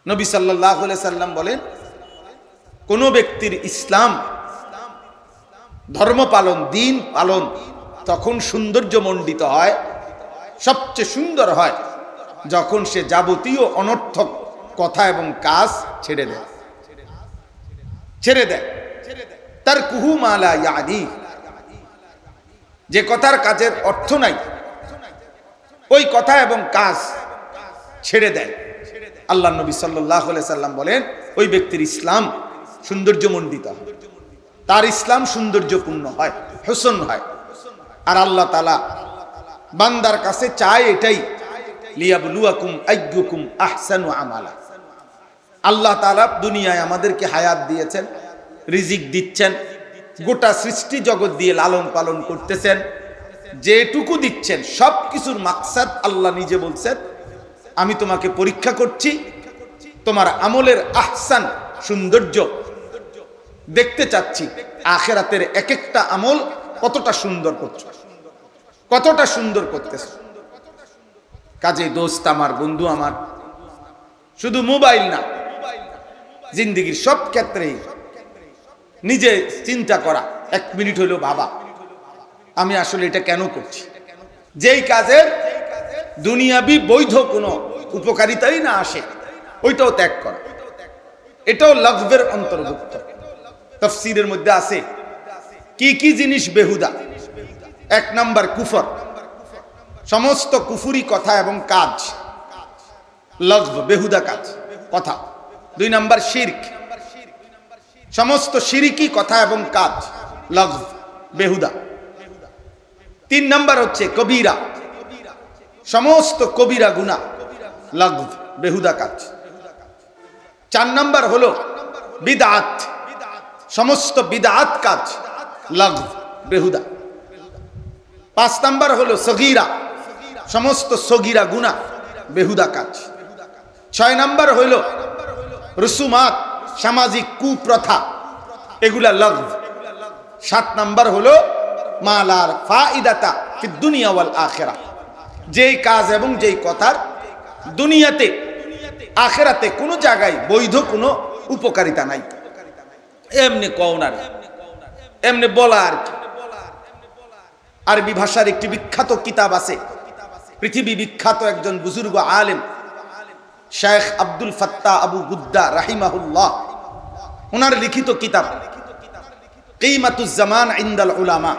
নবী সাল্লাল্লাহু আলাইহি সাল্লাম বলেন, কোন ব্যক্তির ইসলাম ধর্ম পালন, দিন পালন তখন সৌন্দর্যমণ্ডিত হয়, সবচেয়ে সুন্দর হয় যখন সে যাবতীয় অনর্থক কথা এবং কাজ ছেড়ে দেয়। তার কুহু মালা ইয়ানি, যে কথার কাজের অর্থ নাই ওই কথা এবং কাজ ছেড়ে দেয়। আল্লাহ নবী সাল্লাল্লাহু আলাইহি সাল্লাম বলেন, ওই ব্যক্তির ইসলাম সৌন্দর্যমণ্ডিত হয়, তার ইসলাম সৌন্দর্যপূর্ণ হয়, হোসন হয়। আর আল্লাহ তাআলা বান্দার কাছে চায় এটাই, লিয়াবলুয়াকুম আইয়ুকুম আহসানু আমালা। আল্লাহ তাআলা দুনিয়ায় আমাদেরকে হায়াত দিয়েছেন, রিজিক দিচ্ছেন, গোটা সৃষ্টি জগৎ দিয়ে লালন পালন করতেছেন, যেটুকু দিচ্ছেন সব কিছুর মাকসাদ আল্লাহ নিজে বলছেন, আমি তোমাকে পরীক্ষা করছি, তোমার আমলের আহসান সৌন্দর্য দেখতে চাচ্ছি, আখিরাতের এক একটা আমল কতটা সুন্দর করছো, কতটা সুন্দর করতেছো। কাজে দোস্ত আমার, বন্ধু আমার, শুধু মোবাইল না, জিন্দেগির সব ক্ষেত্রেই নিজে চিন্তা করা, এক মিনিট হইলেও ভাবা আমি আসলে এটা কেন করছি। যেই কাজের দুনিয়াবি বৈধ কোনো উপকারিতাই না আসে ওইটাও ত্যাগ করা, এটাও লগবের অন্তর্ভুক্ত। তাফসীরের মধ্যে আছে কি কি জিনিস বেহুদা। 1 নাম্বার কুফর, সমস্ত কুফুরি কথা এবং কাজ লগব, বেহুদা কাজ কথা। 2 নাম্বার শিরক, সমস্ত শিরিকি কথা এবং কাজ লগব, বেহুদা। 3 নাম্বার হচ্ছে কবিরা, সমস্ত কবিরা গুনাহ লগব, বেহুদা কাজ। 4 নাম্বার হলো বিদআত, সমস্ত বিদআত কাজ লগব, বেহুদা। 5 নাম্বার হলো সগীরা, সমস্ত সগীরা গুনাহ, বেহুদা কাজ। 6 নাম্বার হলো রুসুমাত, সামাজিক কুপ্রথা, এগুলা লগব। 7 নাম্বার হলো মালার ফাইদাতা ফিদ দুনিয়া ওয়াল আখিরাহ, যেই কাজ এবং যেই কথার দুনিয়াতে আখিরাতে কোনো জায়গায় বৈধ কোনো উপকারিতা নাই, এমনি কওনার, এমনি বলা আর কি। আরবি ভাষার একটি বিখ্যাত কিতাব আছে, পৃথিবী বিখ্যাত একজন বুজুর্গ আলেম শেখ আব্দুল ফাত্তাহ আবু গুদ্দা রাহিমাহুল্লাহ, ওনার লিখিত কিতাব কিমাতুজ জামান ইনদাল উলামা।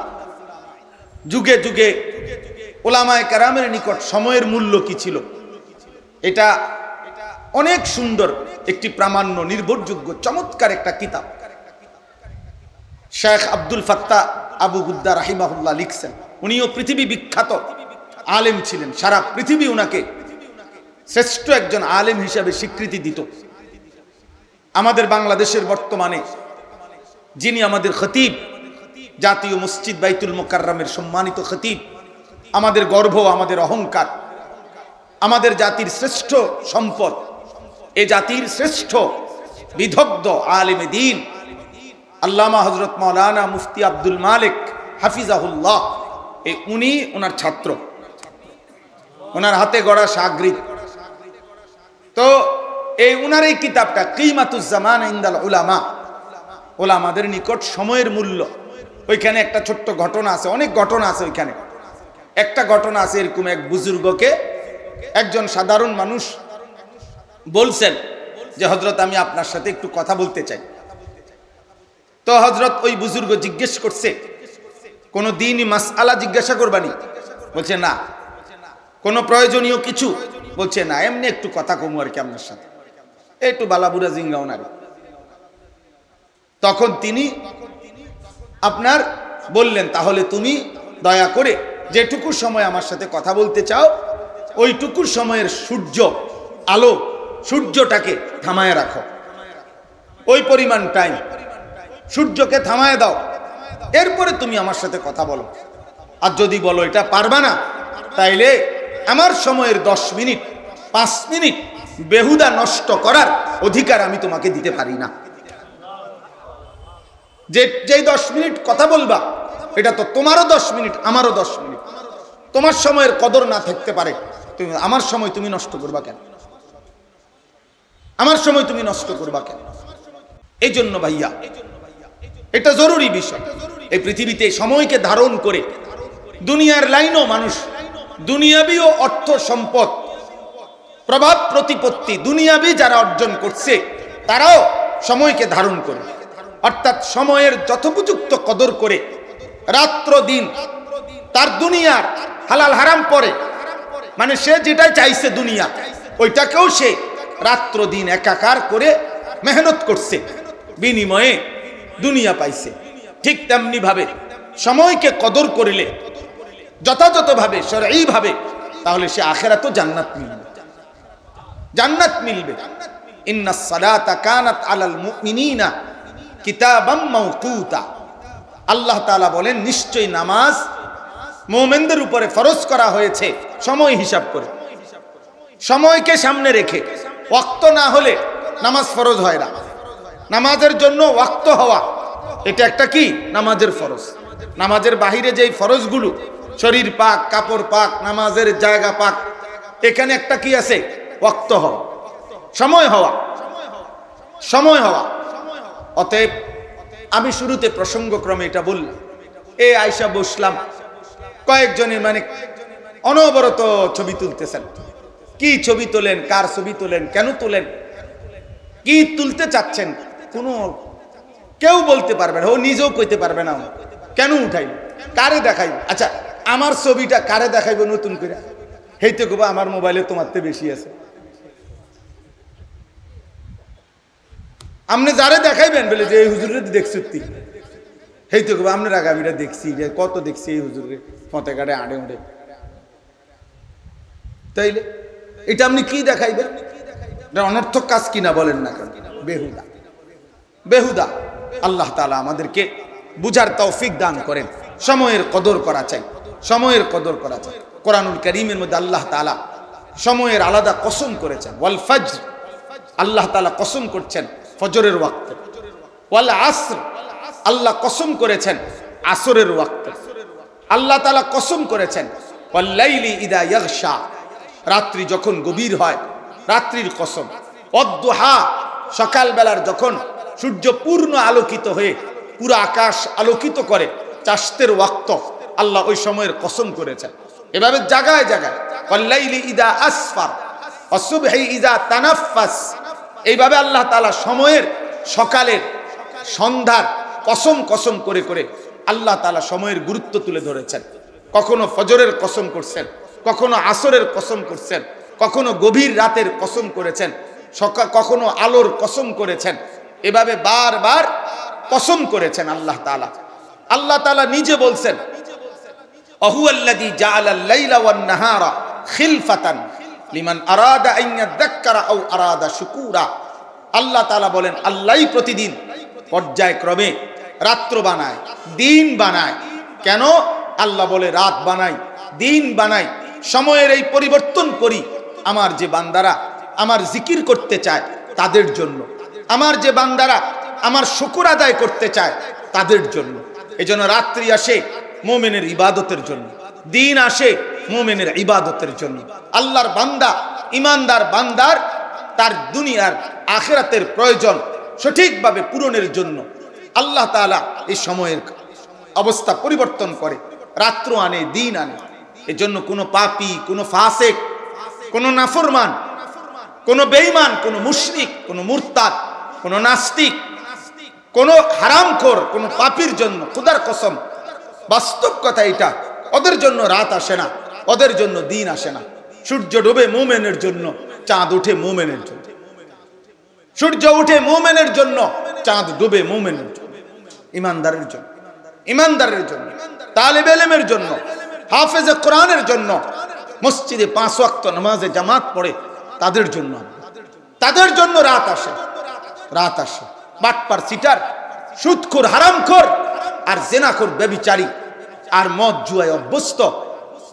যুগে যুগে উলামায়ে কেরামের নিকট সময়ের মূল্য কি ছিল, এটা অনেক সুন্দর একটি প্রামাণ্য, নির্ভরযোগ্য, চমৎকার একটা কিতাব শেখ আব্দুল ফাত্তাহ আবু গুদ্দা রাহিমাহুল্লাহ লিখছেন। উনিও পৃথিবী বিখ্যাত আলেম ছিলেন, সারা পৃথিবী উনাকে শ্রেষ্ঠ একজন আলেম হিসাবে স্বীকৃতি দিত। আমাদের বাংলাদেশের বর্তমানে যিনি আমাদের খতিব, জাতীয় মসজিদ বাইতুল মুকাররমের সম্মানিত খতিব, আমাদের গর্ব, আমাদের অহংকার, আমাদের জাতির শ্রেষ্ঠ সম্পদ, এ জাতির শ্রেষ্ঠ বিদগ্ধ আলেমে দ্বীন আল্লামা হযরত মাওলানা মুফতি আব্দুল মালিক হাফিজাহুল্লাহ, উনি ওনার ছাত্র, ওনার হাতে গড়া শাগরিদ। তো এই উনার এই কিতাবটা কিমাতুজ জামান ইনদাল উলামা, উলামাদের নিকট সময়ের মূল্য, ওইখানে একটা ছোট্ট ঘটনা আছে, অনেক ঘটনা আছে ওইখানে। একটা ঘটনা আছে এরকম, এক বুজুর্গকে একজন সাধারণ মানুষ বলছেন যে হযরত আমি আপনার সাথে একটু কথা বলতে চাই। তো হযরত ওই বুজুর্গ জিজ্ঞেস করছে, কোন দ্বীনি মাসআলা জিজ্ঞাসা করবানি? বলছে না। কোন প্রয়োজনীয় কিছু? বলছে না, এমনি একটু কথা কমু আর কি আপনার সাথে, একটু বালাবুরা জিঙ্গাও না। তখন তিনি আপনার বললেন, তাহলে তুমি দয়া করে যেটুকু সময় আমার সাথে কথা বলতে চাও ওইটুকু সময়ের সূর্য আলো, সূর্যটাকে থামায় রাখো, ওই পরিমাণ টাইম সূর্যকে থামায় দাও, এরপরে তুমি আমার সাথে কথা বলো। আর যদি বলো এটা পারবা না, তাইলে আমার সময়ের 10 মিনিট 5 মিনিট বেহুদা নষ্ট করার অধিকার আমি তোমাকে দিতে পারি না। যেই 10 মিনিট কথা বলবা এটা তো তোমারও 10 মিনিট, আমারও 10 মিনিট। তোমার সময়ের কদর না থাকতে পারে, তুমি আমার সময় তুমি নষ্ট করবা কেন? আমার সময় তুমি নষ্ট করবা কেন? এই জন্য ভাইয়া এটা জরুরি বিষয়। এই পৃথিবীতে সময়কে ধারণ করে দুনিয়ার লাইনও মানুষ দুনিয়াবি ও অর্থ সম্পদ প্রভাব প্রতিপত্তি দুনিয়াবি যারা অর্জন করছে তারাও সময়কে ধারণ করে, অর্থাৎ সময়ের যথোপযুক্ত কদর করে রাত্র দিন তার দুনিয়ার হালাল হারাম পরে, মানে সে যেটা চাইছে দুনিয়া ওইটাকেও সে রাত্র দিন একাকার করে মেহনত করছে, বিনিময়ে দুনিয়া পাইছে। ঠিক তেমনি ভাবে সময়কে কদর করিলে যথাযথভাবে শরঈ ভাবে, তাহলে সে আখিরাতেও জান্নাত মিলবে, জান্নাত মিলবে। ইন্নাস সালাতা কানাত আলাল মুমিনিনা কিতাবাম মাওকুতা। আল্লাহ তাআলা বলেন নিশ্চয়ই নামাজ মুমিনদের উপরে ফরজ করা হয়েছে সময় হিসাব করে, সময়কে সামনে রেখে। ওয়াক্ত না হলে নামাজ ফরজ হয় না। নামাজের জন্য ওয়াক্ত হওয়া এটা একটা কি নামাজের ফরজ। নামাজের বাহিরে যেই ফরজগুলো, শরীর পাক, কাপড় পাক, নামাজের জায়গা পাক, এখানে একটা কি আছে ওয়াক্ত হওয়া, সময় হওয়া, সময় হওয়া। অতএব আমি শুরুতে প্রসঙ্গক্রমে এটা বললাম, এ আয়সা বসলাম, কয়েকজনের মানে অনবরত ছবি তুলতেছেন। কি ছবি তোলেন, কার ছবি তোলেন, কেন তোলেন, কি তুলতে চাচ্ছেন, কোনো কেউ বলতে পারবে না, ও নিজেও কইতে পারবে না কেন উঠাইব, কারে দেখাইব। আচ্ছা আমার ছবিটা কারে দেখাইব নতুন করে, হেইতে কব আমার মোবাইলে তোমার তে বেশি আছে। আপনি যারে দেখাইবেন বলে যে এই হুজুরে দেখছি, হেইতে কব আপনার আগামীটা দেখছি, কত দেখছি এই হুজুরে ফতে কাটে আড়ে উড়ে। তাইলে এটা আপনি কি দেখাইবেন? অনর্থক কাজ কিনা বলেন না কেন, বেহুদা বেহুদা। আল্লাহ তাআলা আমাদেরকে বুঝার তৌফিক দান করেন। সময়ের কদর করা চাই, সময়ের কদর করা চাই। কোরআনুল কারীমের মধ্যে আল্লাহ তাআলা সময়ের আলাদা কসম করেছেন। ওয়াল ফজর, আল্লাহ তাআলা কসম করছেন ফজরের ওয়াক্তে। ওয়াল আসর, আল্লাহ কসম করেছেন আসরের ওয়াক্তে। আল্লাহ তাআলা কসম করেছেন ওয়াল লাইলি ইদা ইয়াগশা, রাত্রি যখন গভীর হয়, রাত্রির কসম। অদ্দুহা, সকালবেলার যখন সূর্য পূর্ণ আলোকিত হয়ে পুরো আকাশ আলোকিত করে, চাষতের ওয়াক্ত, আল্লাহ ওই সময়ের কসম করেছেন। এভাবে জায়গায় জায়গায় ওয়াল্লাইলি ইদা আসফার ওয়াসুবহি ইদা তানাফফাস, এইভাবে আল্লাহ তাআলা সময়ের, সকালের, সন্ধ্যার কসম কসম করে করে আল্লাহ তাআলা সময়ের গুরুত্ব তুলে ধরেছেন। কখনো ফজরের কসম করছেন, কখনো আসরের কসম করছেন, কখনো গভীর রাতের কসম করেছেন, কখনো আলোর কসম করেছেন। এভাবে বারবার কসম করেছেন আল্লাহ তাআলা। আল্লাহ তাআলা নিজে বলছেন আহুয়াল্লাযী জাআলাল লাইলা ওয়ান নাহারা খিলফাতান লিমান আরাদা আন ইয়াযাক্কারা আও আরাদা শুকুরা। আল্লাহ তাআলা বলেন আল্লাহই প্রতিদিন পর্যায়ক্রমে রাত্র বানায়, দিন বানায়। কেন? আল্লাহ বলে রাত বানাই, দিন বানাই, সময়ের এই পরিবর্তন করি আমার যে বান্দারা আমার জিকির করতে চায় তাদের জন্য, আমার যে বান্দারা আমার শুকর আদায় করতে চায় তাদের জন্য। এজন্য রাত্রি আসে মুমিনের ইবাদতের জন্য, দিন আসে মুমিনের ইবাদতের জন্য। আল্লাহর বান্দা, ইমানদার বান্দার তার দুনিয়ার আখিরাতের প্রয়োজন সঠিকভাবে পূরণের জন্য আল্লাহ তাআলা এই সময়ের অবস্থা পরিবর্তন করে, রাত্র আনে, দিন আনে। এজন্য কোনো পাপী, কোনো ফাসিক, কোনো নাফরমান, কোনো বেঈমান, কোনো মুশরিক, কোনো মুরতাদ, কোনো নাস্তিক, কোনো হারামখোর, কোনো পাপীর জন্য খোদার কসম, বাস্তব কথা এটা, ওদের জন্য রাত আসে না, ওদের জন্য দিন আসে না। সূর্য ডুবে মুমিনের জন্য, চাঁদ উঠে মুমিনের জন্য। সূর্য উঠে মুমিনের জন্য, চাঁদ ডুবে মুমিনের জন্য। ইমানদারের জন্য, ইমানদারের জন্য, তালিবে ইলমের জন্য, হাফেজে কোরআনের জন্য, মসজিদে 5 ওয়াক্ত নামাজে জামাত পড়ে তাদের জন্য, তাদের জন্য রাত আসে, রাত আসে। বাটপার, চিটার, সুদখোর, হারামখোর আর জেনাখোর, ব্যভিচারী আর মদ জুয়ায় অভ্যস্ত,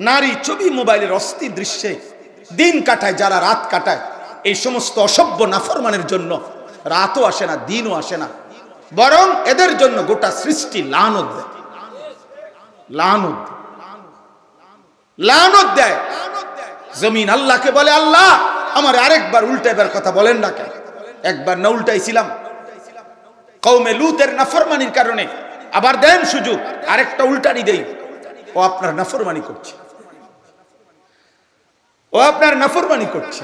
নারী ছবি, মোবাইলের অস্থির দৃশ্যে দিন কাটায় যারা, রাত কাটায়, এই সমস্ত অসভ্য নাফরমানের জন্য রাতও আসে না, দিনও আসে না, বরং এদের জন্য গোটা সৃষ্টি লানত দেয়, লানত, লানত দেয়। জমিন আল্লাহকে বলে আল্লাহ আমার আরেকবার উল্টাইবার কথা বলেন না কেন? একবার না উল্টাইছিলাম কওমে লুতের নাফরমানির কারণে, আবার দেন সুযোগ আরেকটা উল্টানি দেই, ও আপনার নাফরমানি করছে, ও আপনার নাফরমানি করছে।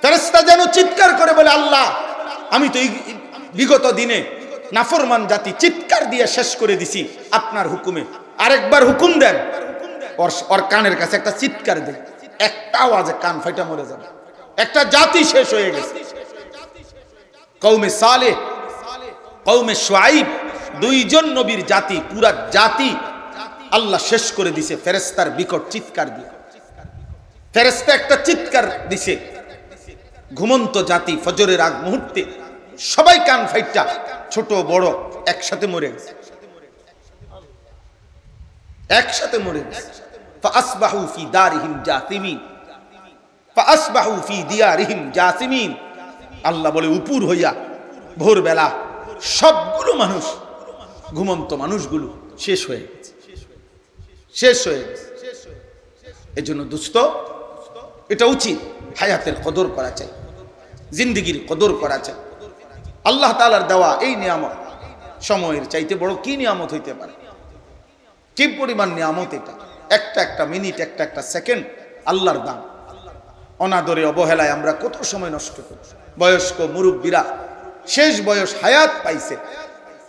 ফেরেশতা যেন চিৎকার করে বলে, আল্লাহ আমি তো বিগত দিনে নাফরমান জাতি চিৎকার দিয়ে শেষ করে দিছি আপনার হুকুমে, আরেকবার হুকুম দেন। ওর কানের কাছে একটা চিৎকার দেন, একটা আওয়াজে কান ফাইটা মরে যাবে, একটা জাতি শেষ হয়ে গেছে। কওমে সালেহ, কওমে শুআইব, দুইজন নবীর জাতি, পুরা জাতি আল্লাহ শেষ করে দিছে ফেরেশতার বিকট চিৎকার দিয়ে। ফেরেশতা একটা চিৎকার দিছে, ঘুমন্ত জাতি ফজরের আগ মুহূর্তে সবাই কান ফাইটা ছোট বড় একসাথে মরে গেছে, একসাথে মরে গেছে। ফাসবাহু ফি দারিহিম জাসিমিন, ফাসবাহু ফি দিয়ারিহিম জাসিমিন। আল্লাহ বলে উপর হইয়া ভোরবেলা সবগুলো মানুষ, ঘুমন্ত মানুষগুলো শেষ হয়ে গেছে, শেষ হয়ে গেছে। এজন্য দোস্ত, এটা উচিত হায়াতের কদর করা চাই, জিন্দেগির কদর করা চাই। আল্লাহ তাআলার দেওয়া এই নিয়ামত সময়ের চাইতে বড় কি নিয়ামত হইতে পারে? কি পরিমাণ নিয়ামত এটা! একটা একটা মিনিট, একটা একটা সেকেন্ড আল্লাহর দান। অনাদরে অবহেলায় আমরা কত সময় নষ্ট করি। বয়স্ক মুরব্বীরা শেষ বয়স হায়াত পাইছে,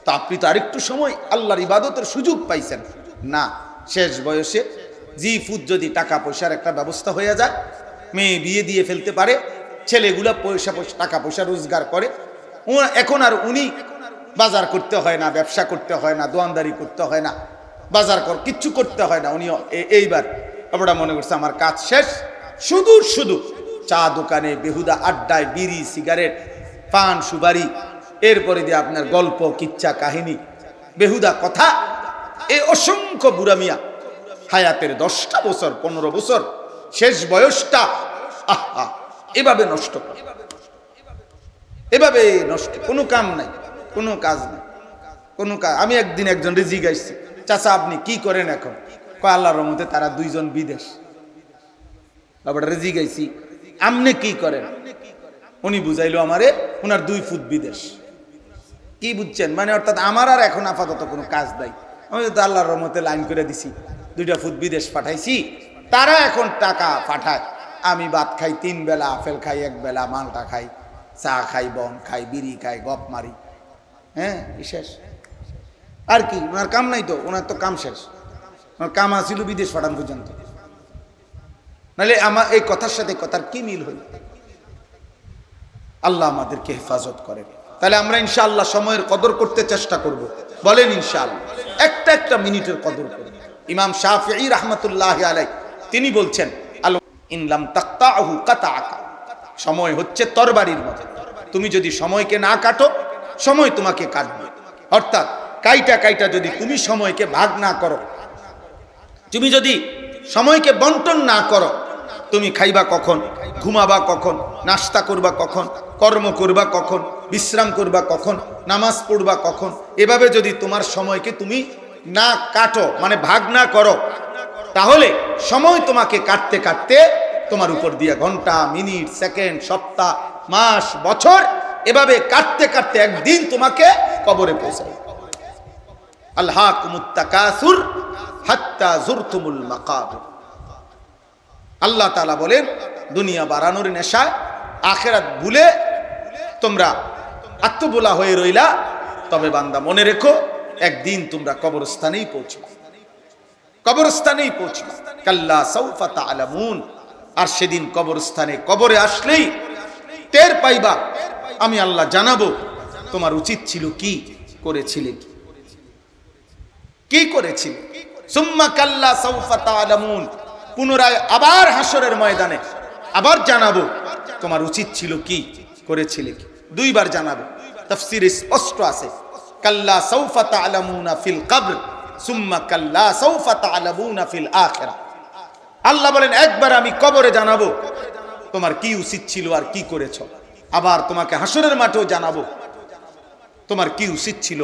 তা আপনি তো আরেকটু সময় আল্লাহর ইবাদতের সুযোগ পাইছেন না। শেষ বয়সে জি ফুট যদি টাকা পয়সার একটা ব্যবস্থা হয়ে যায়, মেয়ে বিয়ে দিয়ে ফেলতে পারে, ছেলেগুলা টাকা পয়সা রোজগার করে, এখন আর উনি বাজার করতে হয় না, ব্যবসা করতে হয় না, দোয়ানদারি করতে হয় না, বাজার কিচ্ছু করতে হয় না। উনি এইবার আমরা মনে করছে আমার কাজ শেষ, শুধু শুধু চা দোকানে বেহুদা আড্ডায় বিড়ি সিগারেট পান সুপারি, এরপরে দিয়ে আপনার গল্প কিচ্ছা কাহিনী বেহুদা কথা, এই অসংখ্য বুড়া মিয়া হায়াতের 10টা বছর 15 বছর শেষ বয়সটা আহা এভাবে নষ্ট করে, এভাবে নষ্ট, কোনো কাম নাই, কোনো কাজ নাই, কোনো কাজ। আমি একদিন একজন রিজিক আসছি, চাচা আপনি কি করেন এখন? কয় আল্লাহর রহমতে তারা দুইজন বিদেশ। আবার রিজিক আইছি, আপনি কি করেন? উনি বুঝাইলো আমারে ওনার 2 ফুট বিদেশ। কি বুঝছেন? মানে অর্থাৎ আমার আর এখন আপাতত কোনো কাজ নাই, আমি তো আল্লাহর রহমতে লাইন করে দিছি, 2টা ফুট বিদেশ পাঠাইছি, তারা এখন টাকা পাঠায়, আমি ভাত খাই 3 বেলা, আপেল খাই 1 বেলা, মালটা খাই, চা খাই, বন খাই, বিড়ি খাই, গপ মারি, হ্যাঁ শেষ। আর কি ওনার কাম নাই তো? ওনার তো কাম শেষ। ওনার কাম আসিল বিদেশ পাঠান পর্যন্ত, নাহলে আমার এই কথার সাথে কথার কি মিল হইল? আল্লাহ আমাদেরকে হেফাজত করেন। তাহলে আমরা ইনশাআল্লাহ সময়ের কদর করতে চেষ্টা করব, বলেন ইনশাআল্লাহ। একটা একটা মিনিটের কদর করব। ইমাম শাফিঈ রাহমাতুল্লাহি আলাইহি তিনি বলছেন, আল ইনলাম তাকতাহু কাতাআকা, সময় হচ্ছে তরবারির মতো, তুমি যদি সময়কে না কাটো সময় তোমাকে কাটবে। অর্থাৎ কাইটা কাইটা যদি তুমি সময়কে ভাগ না করো, তুমি যদি সময়কে বন্টন না করো, তুমি খাইবা কখন, ঘুমাবা কখন, নাস্তা করবা কখন, কর্ম করবা কখন, বিশ্রাম করবা কখন, নামাজ পড়বা কখন, এভাবে যদি তোমার সময়কে তুমি না কাটো, মানে ভাগ না করো, তাহলে সময় তোমাকে কাটতে কাটতে তোমার উপর দিয়ে ঘন্টা, মিনিট, সেকেন্ড, সপ্তাহ, মাস, বছর এভাবে কাটতে কাটতে একদিন তোমাকে কবরে পৌঁছাবে। আলহাকুমুত তাকাসুর হাত্তা যুরতুমুল মাকাবির। আল্লাহ তাআলা বলেন, দুনিয়া বাড়ানোর নেশায় আখিরাত ভুলে তোমরা আত্মবোলা হয়ে রইলা, তবে বান্দা মনে রেখো একদিন তোমরা কবরস্থানেই পৌঁছবে, কবরস্থানেই পৌঁছবে। কাল্লা সাউফা তা'লামুন, আর সেদিন কবরস্থানে কবরে আসলেই টের পাইবা, আমি আল্লাহ জানাবো তোমার উচিত ছিল কি করেছিলে, কি করেছিলে। সুম্মা কাল্লা সাউফা তা'লামুন, পুনরায় আবার হাসরের ময়দানে আবার জানাবো তোমার উচিত ছিল কি করেছিলে, কি 2 বার জানাবো। তাফসীরে স্পষ্ট আছে, কাল্লা সাউফা তা'লামুনা ফিল কবর সুম্মা কাল্লা সাউফা তা'লামুনা ফিল আখিরাহ। আল্লাহ বলেন, একবার আমি কবরে জানাবো তোমার কি উচিত ছিল আর কি করেছো, আবার তোমাকে হাসরের মাঠেও জানাবো তোমার কি উচিত ছিল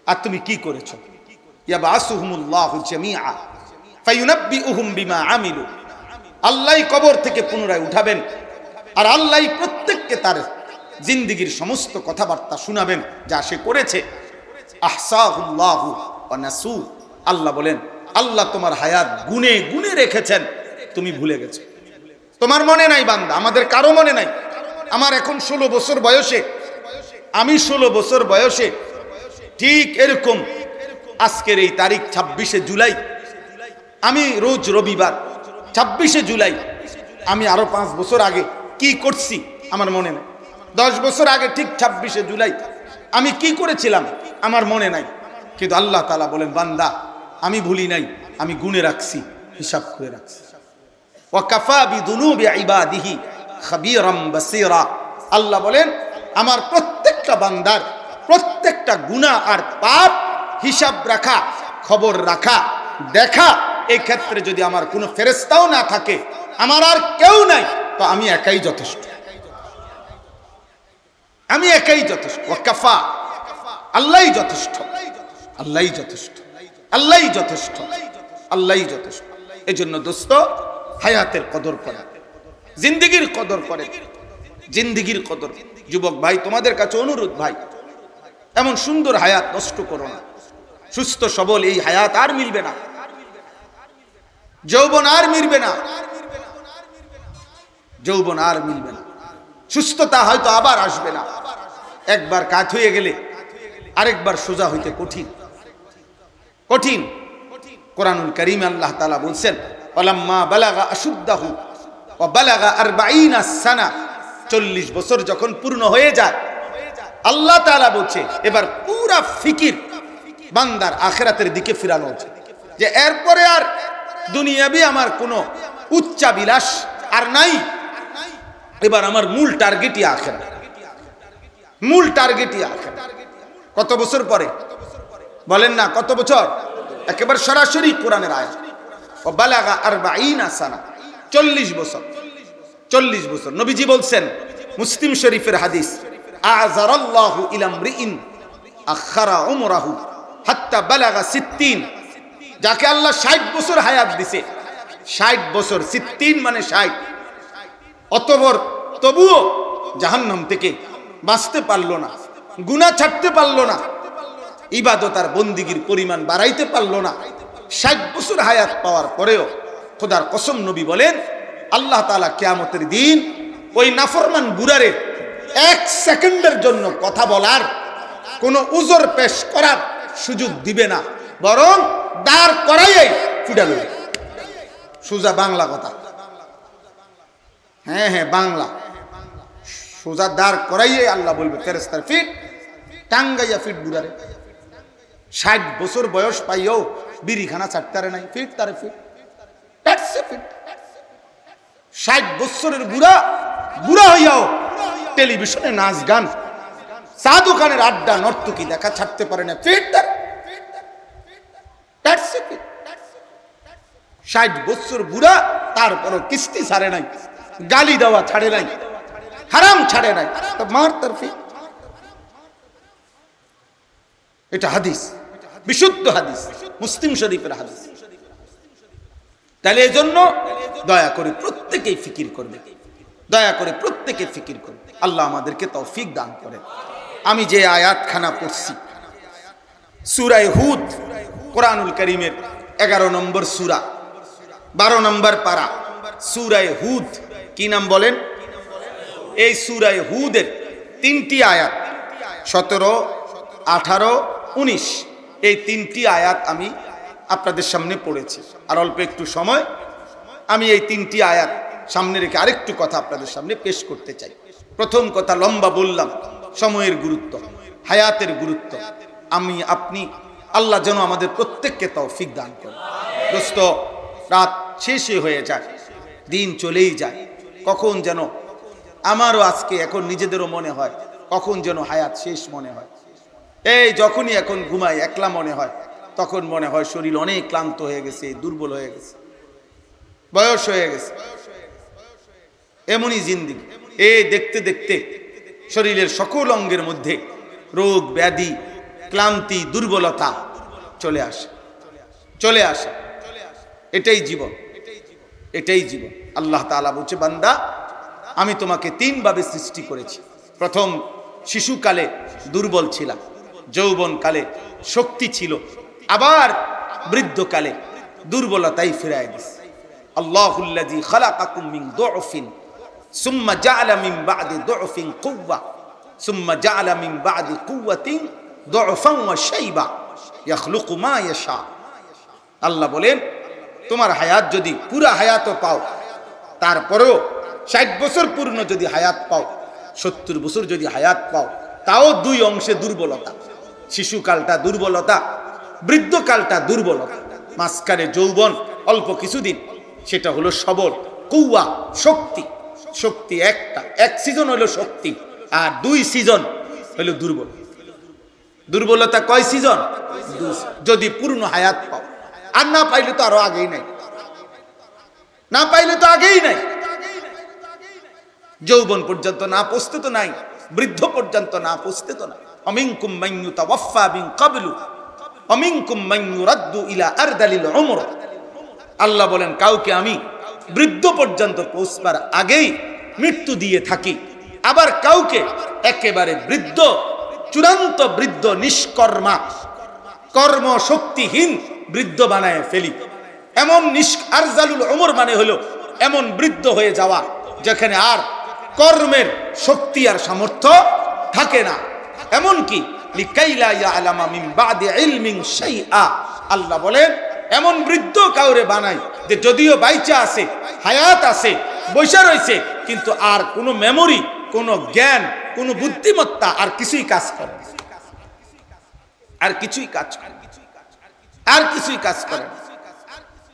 আর তুমি কি করেছো। ইয়াবাসুহুমুল্লাহু জামিআ ফায়ুনাব্বিউহুম বিমা আমিলু, আল্লাহই কবর থেকে পুনরায় উঠাবেন আর আল্লাহই প্রত্যেককে তার জিন্দিগির সমস্ত কথাবার্তা শোনাবেন যা সে করেছে। আহসাহুল্লাহু ওয়া নাসু, আল্লাহ বলেন আল্লাহ তোমার হায়াত গুনে গুনে রেখেছেন, তুমি ভুলে গেছো। তোমার মনে নাই বান্দা, আমাদের কারো মনে নাই। আমার এখন 16 বছর বয়সে, আমি 16 বছর বয়সে ঠিক এরকম আজকের এই তারিখ 26শে জুলাই, আমি রোজ রবিবার 26শে জুলাই আমি আরো 5 বছর আগে কি করছি আমার মনে নাই। 10 বছর আগে ঠিক 26শে জুলাই আমি কি করেছিলাম আমার মনে নাই। কিন্তু আল্লাহ তাআলা বলেন বান্দা আমি ভুলি নাই, আমি গুনে রাখছি, হিসাব করে রাখছি। ওয়া কাফা বিদুনুবি ইবাদিহি খাবীরাম বাসীরা, আল্লাহ বলেন আমার প্রত্যেকটা বান্দার প্রত্যেকটা গুনাহ আর পাপ হিসাব রাখা, খবর রাখা, দেখা, এই ক্ষেত্রে যদি আমার কোনো ফেরেশতাও না থাকে, আমার আর কেউ নাই, তো আমি একাই যথেষ্ট, আমি একাই যথেষ্ট। ওয়া কাফা, আল্লাহই যথেষ্ট, আল্লাহই যথেষ্ট, আল্লাহই যথেষ্ট, আল্লাহই যথেষ্ট। এজন্য দোস্ত হায়াতের কদর করা, জিন্দেগির কদর করে, জিন্দেগির কদর। যুবক ভাই তোমাদের কাছে অনুরোধ ভাই, এমন সুন্দর হায়াত নষ্ট করো না। সুস্থ সবল এই হায়াত আর মিলবে না, যৌবন আর মিলবে না, যৌবন আর মিলবে না, সুস্থতা হয়তো আবার আসবে না। একবার কাজ হয়ে গেলে আরেকবার সোজা হইতে কঠিন, কঠিন। কোরআনুল কারীমে আল্লাহ তাআলা বলছেন ওয়ালাম্মা বালাগা আশুদ্দাহু ওয়া বালাগা 40 সানা, 40 বছর যখন পূর্ণ হয়ে যায়, আল্লাহ তাআলা বলছে এবার পুরা ফিকির বান্দার আখিরাতের দিকে ফিরানো হচ্ছে, যে এরপরে আর দুনিয়াবি আমার কোনো উচ্চাবিলাস আর নাই, এবার আমার মূল টার্গেটই আখিরাত, মূল টার্গেটই আখিরাত। কত বছর পরে বলেন না, কত বছর? একেবারে সরাসরি কোরআনের আয়াত, ও বালাগা 40 সানা, 40 বছর, 40 বছর। নবীজি বলছেন, মুসলিম শরীফের হাদিস, আযারাল্লাহু ইলা মরিইন আখারা উমরাহু হাত্তা বালাগা 60, যাকে আল্লাহ 60 বছর হায়াত দিছে, 60 বছর, 60 মানে 60, অতঃপর তবুও জাহান্নাম থেকে বাঁচতে পারলো না, গুনাহ ছাড়তে পারলো না, ইবাদত আর বন্দিগির পরিমাণ বাড়াইতে পারলো না। 60 বছর হায়াত পাওয়ার পরেও খোদার কসম নবী বলেন আল্লাহ তাআলা কিয়ামতের দিন ওই নাফরমান বুড়ারে 1 সেকেন্ডের জন্য কথা বলার, কোনো উযর পেশ করার সুযোগ দিবে না, বরং দাঁড় করাইয়াই ফুটাবে। সোজা বাংলা কথা, হ্যাঁ হ্যাঁ বাংলা, সোজা দাঁড় করাইয়াই আল্লাহ বলবে ফেরেশতার ফিট টাঙ্গাইয়া ফিট বুড়ারে। 60 বছর বয়স পাইও বিড়িখানা ছাড়তে নাই, ফিট তারে ফিট, 60 বছরের বুড়া, বুড়া হইয়াও টেলিভিশনে নাচ গান, চা দোকানের আড্ডা, নর্তকী দেখা ছাড়তে পারে না, ফিট তার 60 বছর বুড়া, তারপরও কিস্তি ছাড়ে নাই, গালি দেওয়া ছাড়ে নাই, হারাম ছাড়ে নাই, তো মার তার ফিট। এটা হাদিস, বিশুদ্ধ হাদিস, মুসলিম শরীফের হাদিস। তাহলে এই জন্য দয়া করে প্রত্যেকেই ফিকির করবে, দয়া করে প্রত্যেকে ফিকির করবে। আল্লাহ আমাদেরকে তৌফিক দান করেন। আমি যে আয়াতখানা পড়ছি সূরা হুদ, কোরআনুল কারীমের 11 নম্বর সূরা, 12 নম্বর পারা, সূরা হুদ। কি নাম বলেন? এই সূরা হুদের 3টি আয়াত, 17, 18, 19, এই 3টি আয়াত আমি আপনাদের সামনে পড়েছি। আর অল্প একটু সময় আমি এই 3টি আয়াত সামনে রেখে আরেকটু কথা আপনাদের সামনে পেশ করতে চাই। প্রথম কথা, লম্বা বললাম, সময়ের গুরুত্ব, হায়াতের গুরুত্ব। আমি আপনি আল্লাহ যেন আমাদের প্রত্যেককে তৌফিক দান করেন। দোস্ত, রাত শেষই হয়ে যায়, দিন চলেই যায়, কখন যেন আমারও আজকে এখন নিজেদেরও মনে হয় কখন যেন হায়াত শেষ মনে হয়। এই যখনই এখন ঘুমাই, একলা মনে হয়, তখন মনে হয় শরীর অনেক ক্লান্ত হয়ে গেছে, দুর্বল হয়ে গেছে, বয়স হয়ে গেছে। এমনই জিন্দেগি। এই দেখতে দেখতে শরীরের সকল অঙ্গের মধ্যে রোগ ব্যাধি, ক্লান্তি, দুর্বলতা চলে আসে, চলে আসে। এটাই জীবন, এটাই জীবন। আল্লাহ তাআলা বলছে, বান্দা আমি তোমাকে 3 ভাবে সৃষ্টি করেছি, প্রথম শিশুকালে দুর্বল ছিলাম, যৌবনকালে শক্তি ছিল, আবার বৃদ্ধকালে দুর্বলতাই ফিরায় দিস। আল্লাহুল্লাযী খালাকাকুম মিন দু'ফিন সুম্মা জাআলা মিন বা'দি দু'ফিন কুওয়া সুম্মা জাআলা মিন বা'দি কুওয়াতিন দু'ফান ওয়া শাইবা ইয়াখলুকু মা ইয়াশা। আল্লাহ বলেন, তোমার হায়াত যদি পুরা হায়াতও পাও, তারপরেও 60 বছর পূর্ণ যদি হায়াত পাও, 70 বছর যদি হায়াত পাও, তাও দুই অংশে দুর্বলতা। শিশুকালটা দুর্বলতা, বৃদ্ধকালটা দুর্বলতা, মাঝখানে যৌবন অল্প কিছুদিন, সেটা হলো সবল, কুওয়া শক্তি। শক্তি একটা, এক সিজন হলো শক্তি, আর 2 সিজন হলো দুর্বল। দুর্বলতা কয় সিজন? যদি পূর্ণ হায়াত পাও। আর না পাইলে তো আরো আগেই নাই, না পাইলে তো আগেই নাই। যৌবন পর্যন্ত না পৌঁছতে তো নাই, বৃদ্ধ পর্যন্ত না পৌঁছতে তো নাই। অমিনকুম মান ইউতাওয়াফা মিন ক্বাবলু অমিনকুম মান ইউরাদ্দু ইলা আরদালিল উমর। আল্লাহ বলেন, কাউকে আমি বৃদ্ধ পর্যন্ত পৌঁছবার আগেই মৃত্যু দিয়ে থাকি, আবার কাউকে একেবারে বৃদ্ধ, চূড়ান্ত বৃদ্ধ, নিষ্কর্মা, কর্মশক্তিহীন বৃদ্ধ বানায় ফেলি। এমন আরজালুল উমর মানে হলো এমন বৃদ্ধ হয়ে যাওয়া যেখানে আর কর্মের শক্তি আর সামর্থ্য থাকে না। এমনকি লিকাইলা ইয়ালামা মিন বাদি ইলমিন শাইআ, আল্লাহ বলেন এমন বৃদ্ধ কাউরে বানাই যে যদিও বাইচা আছে, হায়াত আছে, বৈশা রয়েছে, কিন্তু আর কোনো মেমোরি, কোনো জ্ঞান, কোনো বুদ্ধিমত্তা আর কিছুই কাজ করে না, আর কিছুই কাজ করে, আর কিছুই কাজ করে না।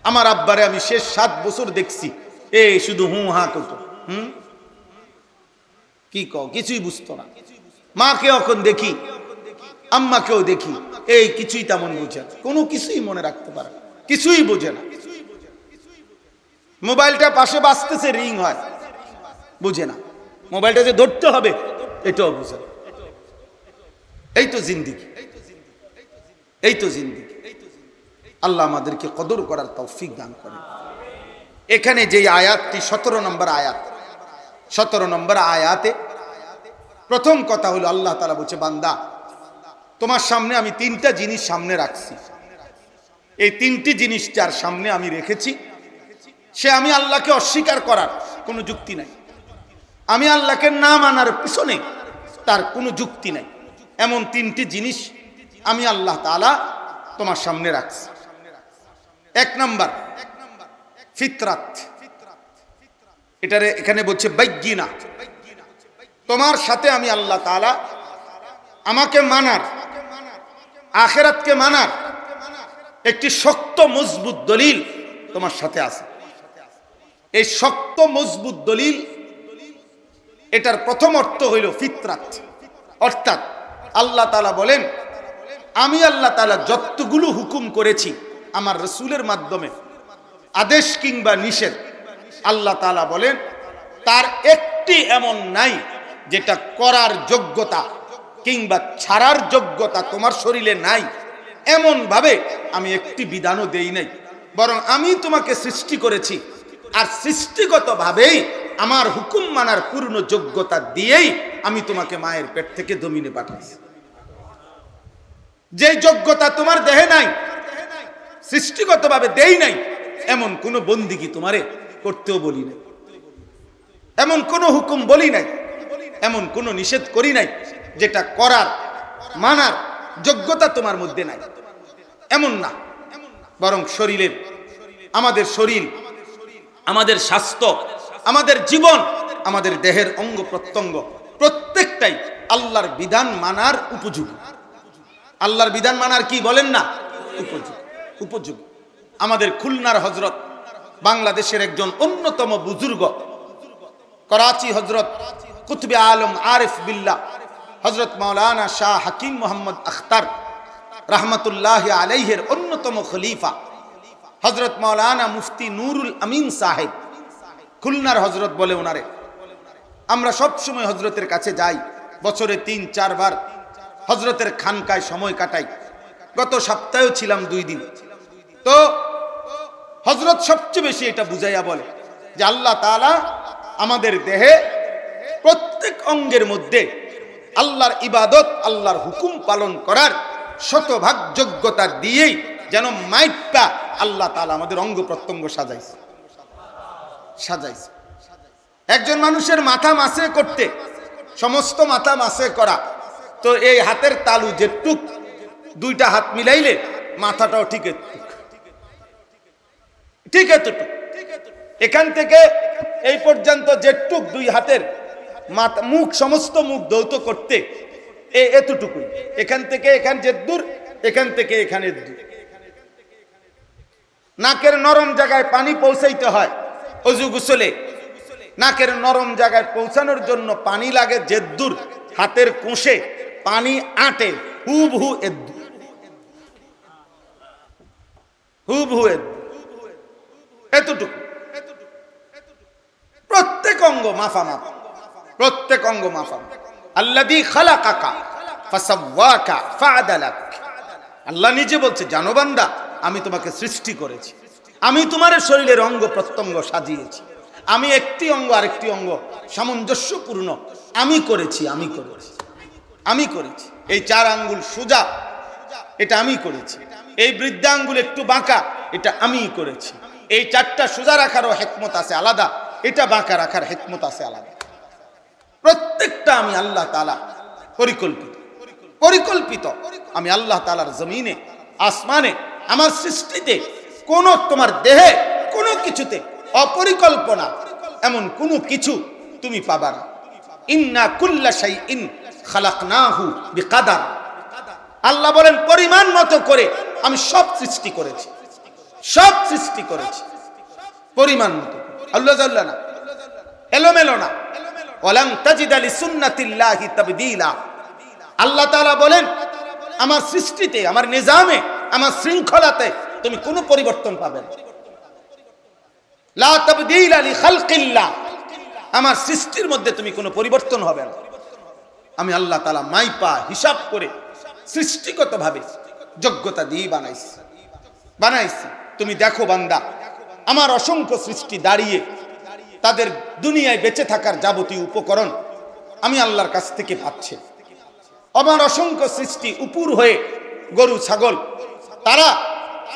আমার আব্বারে আমি শেষ 7 বছর দেখছি, এই শুধু হুঁ হা করতো, কি কও, কিছুই বুঝতো না। মাকে এখন দেখি, আম্মাকেও দেখি, এই কিছুই তেমন বুঝে না, কোনো কিছুই মনে রাখতে পারে না, কিছুই বোঝে না। মোবাইলটা পাশে বাজতেছে, রিং হয়, বুঝে না। মোবাইলটা যে ধরতে হবে এটাও বুঝে না। এই তো জিন্দেগি, এই তো জিন্দেগি। আল্লাহ আমাদেরকে কদর করার তৌফিক দান করেন। এখানে যে আয়াতটি 17 নম্বর আয়াত, 17 নম্বর আয়াতে প্রথম কথা হলো আল্লাহ তাআলা বলছে, বান্দা তোমার সামনে আমি 3টা জিনিস সামনে রাখছি, এই 3টি জিনিস যার সামনে আমি রেখেছি, সে আমি আল্লাহকে অস্বীকার করার কোনো যুক্তি নাই, আমি আল্লাহকে না মানার পিছনে তার কোনো যুক্তি নাই। এমন 3টি জিনিস আমি আল্লাহ তাআলা তোমার সামনে রাখছি। 1 নাম্বার ফিতরাত, এটারে এখানে বলছে বাইয়িনা। তোমার সাথে আমি আল্লাহ তাআলা আমাকে মানার, আখিরাতকে মানার একটি শক্ত মজবুত দলিল তোমার সাথে আছে। এই শক্ত মজবুত দলিল, এটার প্রথম অর্থ হইল ফিতরাত, অর্থাৎ আল্লাহ তাআলা বলেন, আমি আল্লাহ তাআলা যতগুলো হুকুম করেছি আমার রাসূলের মাধ্যমে, আদেশ কিংবা নিষেধ, আল্লাহ তাআলা বলেন তার একটি এমন নাই যেটা করার যোগ্যতা কিংবা ছাড়ার যোগ্যতা তোমার শরীরে নাই। এমন ভাবে আমি একটি বিধানও দেই নাই, বরং আমি তোমাকে সৃষ্টি করেছি, আর সৃষ্টিগতভাবেই আমার হুকুম মানার পূর্ণ যোগ্যতা দিয়েই আমি তোমাকে মায়ের পেট থেকে জমিনে পাঠাইছি। যে যোগ্যতা তোমার দেহে নাই, সৃষ্টিগতভাবে দেই নাই, এমন কোন বন্দিগি তোমারে করতেও বলি নাই, এমন কোন হুকুম বলি নাই, এমন কোন নিষেধ করি নাই যেটা করার মানার যোগ্যতা তোমার মধ্যে নাই, এমন না। বরং শরীরের, আমাদের শরীর, আমাদের স্বাস্থ্য, আমাদের জীবন, আমাদের দেহের অঙ্গ প্রত্যঙ্গ প্রত্যেকটাই আল্লাহর বিধান মানার উপযোগী। আল্লাহর বিধান মানার কি বলেন না, উপযোগী, উপযোগী। আমাদের খুলনার হযরত, বাংলাদেশের একজন অন্যতম বুজুর্গ, করাচি হযরত কুতুবে আলম আরিফ বিল্লাহ হযরত মাওলানা শাহ হাকিম মোহাম্মদ আখতার রহমতুল্লাহ আলাইহির অন্যতম খলিফা হযরত মাওলানা মুফতি নুরুল আমিন সাহেব, খুলনার হযরত বলে ওনারে। আমরা সব সময় হযরতের কাছে যাই, বছরে 3-4 বার হযরতের খানকায় সময় কাটাই। গত সপ্তাহেও ছিলাম 2 দিন। তো হযরত সবচেয়ে বেশি এটা বুঝাইয়া বলে যে আল্লাহ তাআলা আমাদের দেহে প্রত্যেক অঙ্গের মধ্যে আল্লাহর ইবাদত, আল্লাহর হুকুম পালন করার শতভাগ যোগ্যতা দিয়েই যেন মাইপা আল্লাহ তাআলা আমাদের অঙ্গ প্রত্যঙ্গ সাজাইছে। একজন মানুষের মাথা মাসে করতে, সমস্ত মাথা মাসে করা, তো এই হাতের তালু যেটুক, দুইটা হাত মিলাইলে মাথাটাও ঠিক এতটুক, এখান থেকে এই পর্যন্ত যেটুক দুই হাতের মাথা, মুখ, সমস্ত মুখ দৌত করতে এতটুকুই, এখান থেকে এখান যে দূর, এখান থেকে এখানে দূর। নাকের নরম জায়গায় পানি পৌঁছাইতে হয় অজু গোসলে, নাকের নরম জায়গায় পৌঁছানোর জন্য পানি লাগে যে দূর, হাতের কোষে পানি আটে হুবহু এতটুকু। প্রত্যেক অঙ্গ মাফামাফ, প্রত্যেক অঙ্গ মাফামাফ। আল্লাযী খালাকাকা ফাসাওয়াকা ফাআদালাক। আল্লাহ নিজে বলছে, জানো বান্দা, আমি তোমাকে সৃষ্টি করেছি, আমি তোমার শরীরের অঙ্গ প্রত্যঙ্গ সাজিয়েছি, আমি একটি অঙ্গ আরেকটি অঙ্গ সামঞ্জস্যপূর্ণ আমি করেছি। এই 4 আঙ্গুল সোজা, এটা আমি করেছি। এই বৃদ্ধা আঙ্গুল একটু বাঁকা, এটা আমি করেছি। এই 4টা সোজা রাখারও হিকমত আছে আলাদা, এটা বাঁকা রাখার হিকমত আছে আলাদা। প্রত্যেকটা আমি আল্লাহ তাআলা পরিকল্পিত। আমি আল্লাহ তাআলার জমিনে, আসমানে, আমার সৃষ্টিতে কোন, তোমার দেহে কোনো কিছুতে অপরিকল্পনা এমন কোনো কিছু তুমি পাবা না। ইন্না কুল্লা শাইইন খালাকনাহু বিকাদার। আল্লাহ বলেন, পরিমাণ মতো করে আমি সব সৃষ্টি করেছি, পরিমাণ মতো। আল্লাহ জাল্লা না, এলোমেলো না। ওয়ালান তাজিদা লিসুন্নাতিল্লাহি তাবদীলা। আল্লাহ তাআলা বলেন, আমার সৃষ্টিতে, আমার নিজামে, আমার শৃঙ্খলাতে তুমি কোনো পরিবর্তন পাবে না। লা তাবদীলা লিখালকিল্লাহ। আমার সৃষ্টির মধ্যে তুমি কোনো পরিবর্তন হবে না। আমি আল্লাহ তাআলা মাইপা হিসাব করে সৃষ্টিগতভাবে যোগ্যতা দিয়ে বানাইছি। তুমি দেখো বান্দা, আমার অসংখ্য সৃষ্টি দাঁড়িয়ে তাদের দুনিয়ায় বেঁচে থাকার যাবতীয় উপকরণ আমি আল্লাহর কাছ থেকে পাচ্ছে। আমার অসংখ্য সৃষ্টি উপর হয়ে গরু, ছাগল, তারা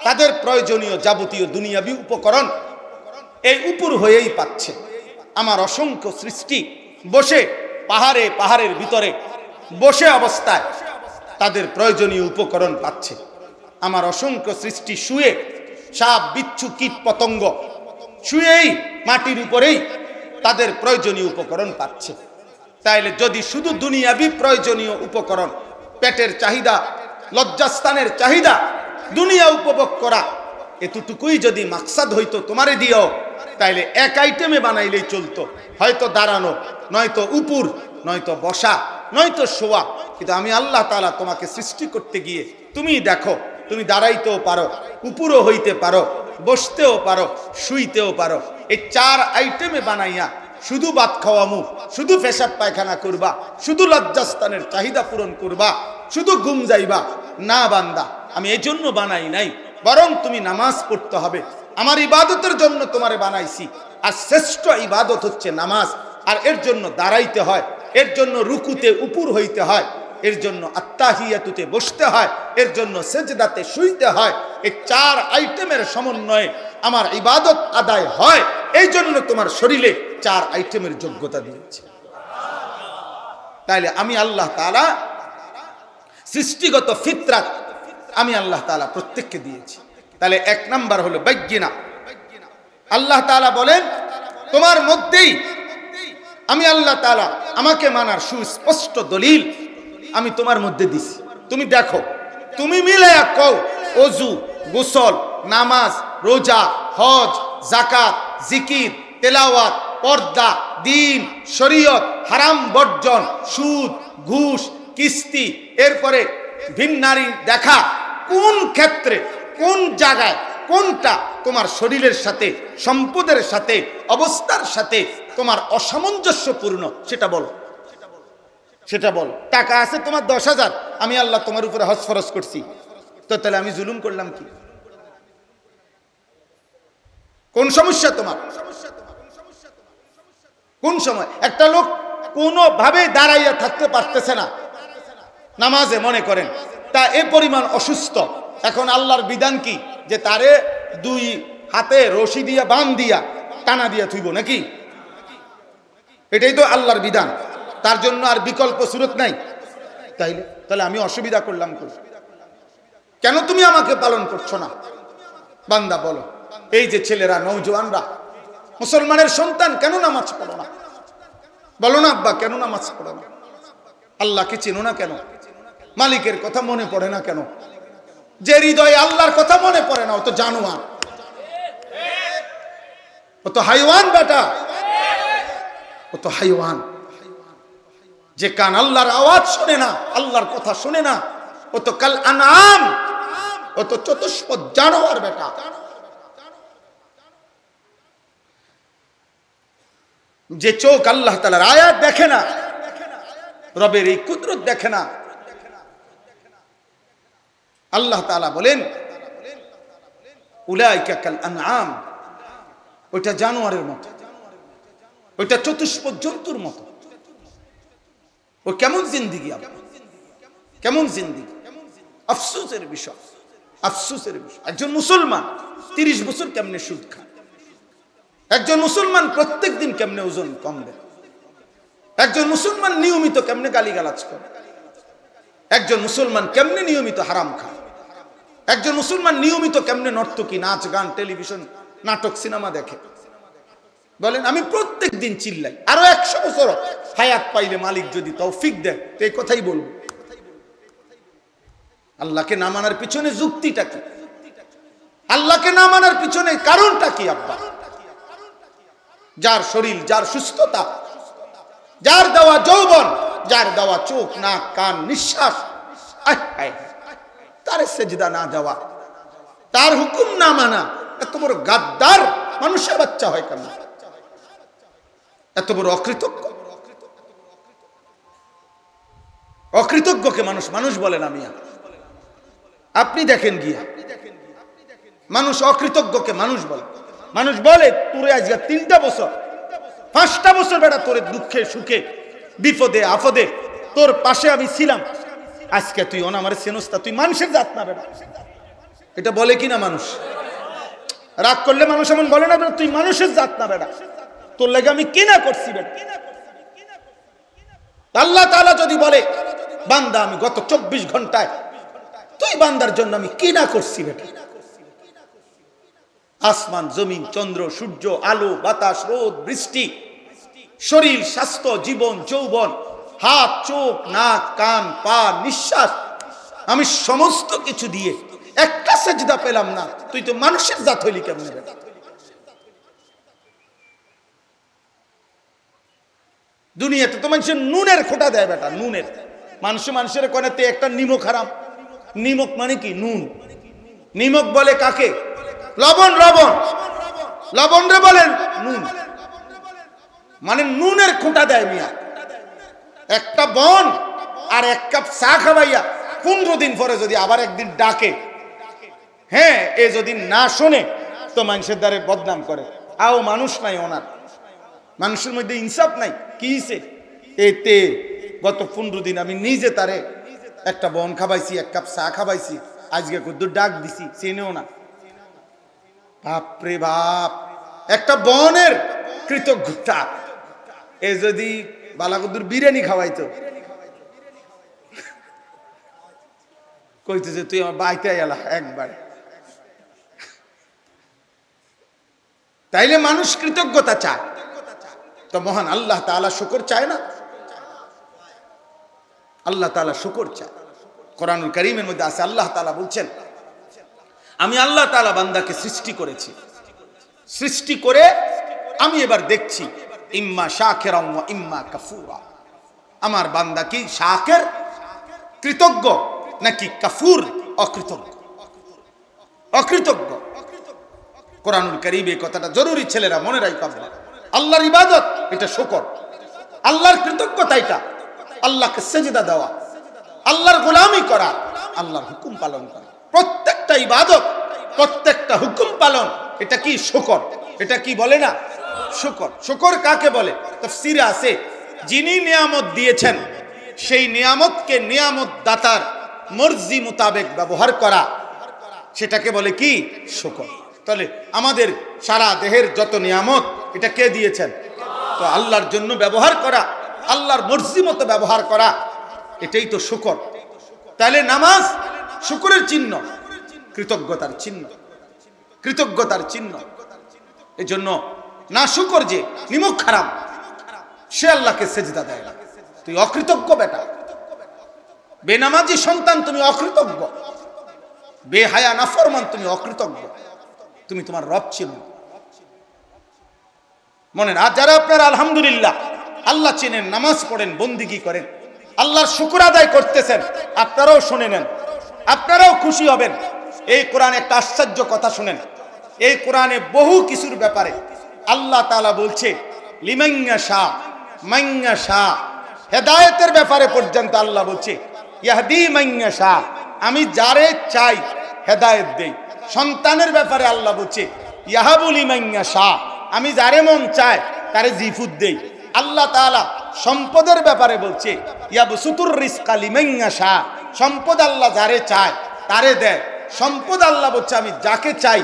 তাদের প্রয়োজনীয় যাবতীয় দুনিয়াবি উপকরণ এই উপর হয়েই পাচ্ছে। আমার অসংখ্য সৃষ্টি বসে পাহাড়ের ভিতরে বসে অবস্থায় তাদের প্রয়োজনীয় উপকরণ পাচ্ছে। আমার অসংখ্য সৃষ্টি শুয়ে, সাপ, বিচ্ছু, কীট পতঙ্গ শুয়েই মাটির উপরেই তাদের প্রয়োজনীয় উপকরণ পাচ্ছে। তাইলে যদি শুধু দুনিয়াবি প্রয়োজনীয় উপকরণ, পেটের চাহিদা, লজ্জাস্থানের চাহিদা, দুনিয়া উপভোগ করা, এতটুকুই যদি মাকসাদ হইতো তোমারে দিও, তাইলে এক আইটেমে বানাইলেই চলতো। হয়তো দাঁড়ানো, নয়তো উপর, নয়তো বসা, নয়তো শোয়া। কিন্তু আমি আল্লাহ তাআলা তোমাকে সৃষ্টি করতে গিয়ে, তুমি দেখো, তুমি দাঁড়াইতেও পারো, উপরও হইতে পারো, বসতেও পারো, শুইতেও পারো। এই 4 আইটেমে বানাইয়া শুধু ভাত খাওয়ামু, শুধু পেশাব পায়খানা করবা, শুধু লজ্জাস্থানের চাহিদা পূরণ করবা, শুধু ঘুম যাইবা না বান্দা, আমি এই জন্য বানাই নাই। বরং তুমি নামাজ পড়তে হবে, আমার ইবাদতের জন্য তোমারে বানাইছি। আর শ্রেষ্ঠ ইবাদত হচ্ছে নামাজ। আর এর জন্য দাঁড়াইতে হয়, এর জন্য রুকুতে উপর হইতে হয়, এর জন্য আত্তাহিয়াতুতে বসতে হয়, এর জন্য সেজদাতে শুইতে হয়। এই 4 আইটেমের সমন্বয়ে আমার ইবাদত আদায় হয়। এই জন্য তোমার শরীরে 4 আইটেমের যোগ্যতা দিয়েছে। তাইলে আমি আল্লাহ তাআলা সৃষ্টিগত ফিতরাত আমি আল্লাহ তাআলা প্রত্যেককে দিয়েছি। তাহলে 1 নাম্বার হলো বায়্যিনা। আল্লাহ তাআলা বলেন, তোমার মধ্যেই আমি আল্লাহ তাআলা আমাকে মানার সুস্পষ্ট দলিল আমি তোমার মধ্যে দিছি। তুমি দেখো, তুমি মিলায়া কও, ওযু, গোসল, নামাজ, রোজা, হজ, যাকাত, জিকির, তেলাওয়াত, পর্দা, দ্বীন, শরীয়ত, হারাম বর্জন, সুদ, ঘুষ, কিস্তি, এরপরে ভিন নারী দেখা, কোন ক্ষেত্রে, কোন জায়গায়, কোনটা তোমার শরীরের সাথে, সম্পদের সাথে, অবস্থার সাথে তোমার অসামঞ্জস্যপূর্ণ, সেটা বলো। টাকা আছে তোমার 10,000, আমি আল্লাহ তোমার উপরে হজ ফরজ করছি, তো তাহলে আমি জুলুম করলাম কি? কোন সমস্যা তোমার? কোন সময় একটা লোক কোনোভাবে দাঁড়াইয়া থাকতে পারতেছে না নামাজে, মনে করেন তা এ পরিমাণ অসুস্থ। এখন আল্লাহর বিধান কি যে তারে দুই হাতে রশি দিয়া বান দিয়া টানা দিয়া থুইব নাকি? এটাই তো আল্লাহর বিধান, তার জন্য আর বিকল্প সুরত নাই। তাহলে আমি অসুবিধা করলাম কেন? তুমি আমাকে পালন করছো না? বান্দা বলো, এই যে ছেলেরা, নওজোয়ানরা, মুসলমানের সন্তান, কেন নামাজ পড়ো না? বলো না আব্বা, কেন নামাজ পড়ো না? আল্লাহকে চিনো না কেন? মালিকের কথা মনে পড়ে না কেন? যে হৃদয়ে আল্লাহর কথা মনে পড়ে না, ও তো জানোয়ার, ও তো হাইওয়ান বেটা, ও তো হাইওয়ান। যে কান আল্লাহর আওয়াজ শুনে না, আল্লাহর কথা শুনে না, ও তো কাল আনাম, ও তো চতুষ্পদ জানোয়ার বেটা। যে চোখ আল্লাহ তাআলার আয়াত দেখে না, রবের এই কুদরত দেখে না, আল্লাহ তাআলা বলেন উলাইকা কাল আনআম, ওইটা জানোয়ারের মতো, ওইটা চতুষ্পদ জন্তুর মতো। ও কেমন জিন্দেগি, কেমন জিন্দেগি! আফসোসের বিষয়, আফসোসের বিষয়। একজন মুসলমান 30 বছর কেমনে সুদ খায়? একজন মুসলমান প্রত্যেক দিন কেমনে ওজন কমবে? একজন মুসলমান নিয়মিত কেমনে গালিগালাজ করে? একজন মুসলমান কেমনে নিয়মিত হারাম খায়? একজন মুসলমান নিয়মিত কেমনে নর্তকী, নাচ গান, টেলিভিশন, নাটক, সিনেমা দেখে? বলেন, আমি প্রত্যেক দিন চিল্লাই। আরো 100 বছর হায়াত পাইলে মালিক যদি তৌফিক দেয়, তো এই কথাই বলবো। আল্লাহকে না মানার পিছনে যুক্তিটা কি? আল্লাহকে না মানার পিছনে কারণটা কি? আব্বা, যার শরীর, যার সুস্থতা, যার দেওয়া যৌবন, যার দেওয়া চোখ, নাক, কান, নিঃশ্বাস, তার সেজদা না দেওয়া, তার হুকুম না মানা, এত বড় গাদ্দার মানুষের বাচ্চা হয় কেন? এত বড় অকৃতজ্ঞ। অকৃতজ্ঞকে মানুষ মানুষ বলে না মিয়া। আপনি দেখেন গিয়া, মানুষ অকৃতজ্ঞকে মানুষ বলে। মানুষ বলে তোরে আজকে 3টা বছর, 5টা বছর বেটা তোরে দুঃখে সুখে বিপদে আপদে তোর পাশে আমি ছিলাম, আজকে তুই অনামারে চেনস্তা, তুই মানুষের জাত না বেটা। এটা বলে কিনা মানুষ? রাগ করলে মানুষ এমন বলে না, তুই মানুষের জাত না বেটা, তোর লাগে আমি কি না করছি বেটা। আল্লাহ তাআলা যদি বলে বান্দা আমি গত 24 ঘন্টায় তুই বান্দার জন্য আমি কি না করছি বেটা। আসমান, জমিন, চন্দ্র, সূর্য, আলো, বাতাস, রোদ, বৃষ্টি, শরীর, স্বাস্থ্য, জীবন, যৌবন, হাত, চোখ, নাক, কান, পা, নিঃশ্বাস, আমি সমস্ত কিছু দিয়ে একটা সেজদা পেলাম না, তুই তো মানুষের জাত হইলি কেমনে বেটা? দুনিয়াতে তো মানুষের নুনের খোঁটা দেয় বেটা, নুনের। মানুষের কোনেতে একটা নিমক হারাম। নিমক মানে কি? নুন। নিমক বলে কাকে? লবণ। লবণ, লবণ রে বলেন নুন, মানে নুনের খোঁটা দেয় মিয়া। একটা বন আর 1 কাপ চা খাওয়াইয়া 15 দিন পরে যদি আবার একদিন ডাকে, হ্যাঁ, এ যদি না শোনে তো মানুষের দ্বারে বদনাম করে। আও মানুষ নাই ওনার, মানুষের মধ্যে ইনসাফ নাই। কি হইছে? এতে গত 15 দিন আমি নিজে তারে একটা বন খাবাইছি, 1 কাপ চা খাবাইছি, আজকে কদ্দুর ডাক দিছি, চেনেও না। বাপরে বাপ, একটা বনের কৃতজ্ঞতা। এ যদি বালাকদ্দুর বিরিয়ানি খাওয়াইতো, কইতে যে তুই আমার বাইতে এলা একবার, তাইলে মানুষ কৃতজ্ঞতা চায়। তো মহান আল্লাহ তাআলা শুকর চায় না? আল্লাহ তাআলা শুকর চায়। কোরআনুল কারীমের মধ্যে আছে, আল্লাহ তাআলা বলছেন, আমি আল্লাহ তাআলা বান্দাকে সৃষ্টি করেছি, সৃষ্টি করে আমি এবার দেখছি ইম্মা শাকিরাম ওয়া ইম্মা কাফুরা। আমার বান্দা কি শাকির কৃতজ্ঞ নাকি কাফুর অকৃতজ্ঞ? অকৃতজ্ঞ। কোরআনুল কারীমে কথাটা জরুরি, ছেলেরা মনে রাখো। আল্লাহর ইবাদত এটা শুকর, আল্লাহর কৃতজ্ঞতা এটা আল্লাহকে সেজদা দেওয়া, আল্লাহর গোলামি করা, আল্লাহর হুকুম পালন করা। প্রত্যেকটা ইবাদত, প্রত্যেকটা হুকুম পালন, এটা কি? শুকর। এটা কি বলে না? শুকর। শুকর কাকে বলে? তাফসীরে আছে যিনি নিয়ামত দিয়েছেন সেই নিয়ামতকে নিয়ামত দাতার মর্জি মোতাবেক ব্যবহার করা, সেটাকে বলে কি? শুকর। তাহলে আমাদের সারা দেহের যত নিয়ামত এটা কে দিয়েছেন? তো আল্লাহর জন্য ব্যবহার করা, আল্লাহর মর্জি মতো ব্যবহার করা, এটাই তো শুকর। তাহলে নামাজ শুকরের চিহ্ন, কৃতজ্ঞতার চিহ্ন, কৃতজ্ঞতার চিহ্ন। এই জন্য না শুকর যে নিমুখ খারাপ, সে আল্লাহকে সেজদা দেয় না। তুই অকৃতজ্ঞ বেটা, বেনামাজি সন্তান, তুমি অকৃতজ্ঞ, বেহায়া নাফরমান, তুমি অকৃতজ্ঞ, তুমি তোমার রব চিনো মনে না। যারা আপনারা আলহামদুলিল্লাহ আল্লাহ চেনেন, নামাজ পড়েন, বন্দিগি করেন, আল্লাহর শুকর আদায় করতেছেন, আপনারাও শুনে নেন, আপনারাও খুশি হবেন। এই কোরআনে একটা আশ্চর্য কথা শুনেন। এই কোরআনে বহু কিছুর ব্যাপারে আল্লাহ তাআলা বলছে লিমান শাহ মান শাহ, হেদায়েতের ব্যাপারে পর্যন্ত আল্লাহ বলছে ইয়াহদি মান শাহ, আমি যারে চাই হেদায়েত দেই। সন্তানের ব্যাপারে আল্লাহ বলছে ইয়াহাবু লিমান শাহ, আমি যারে মন চায় তারে জিফুত দেই। আল্লাহ তাআলা সম্পদের ব্যাপারে বলছে ইয়াবসুতুর রিজকা লিমান শাহ, সম্পদ আল্লাহ যারে চায় তারে দেয়। সম্পদ আল্লাহ বলছে আমি যাকে চাই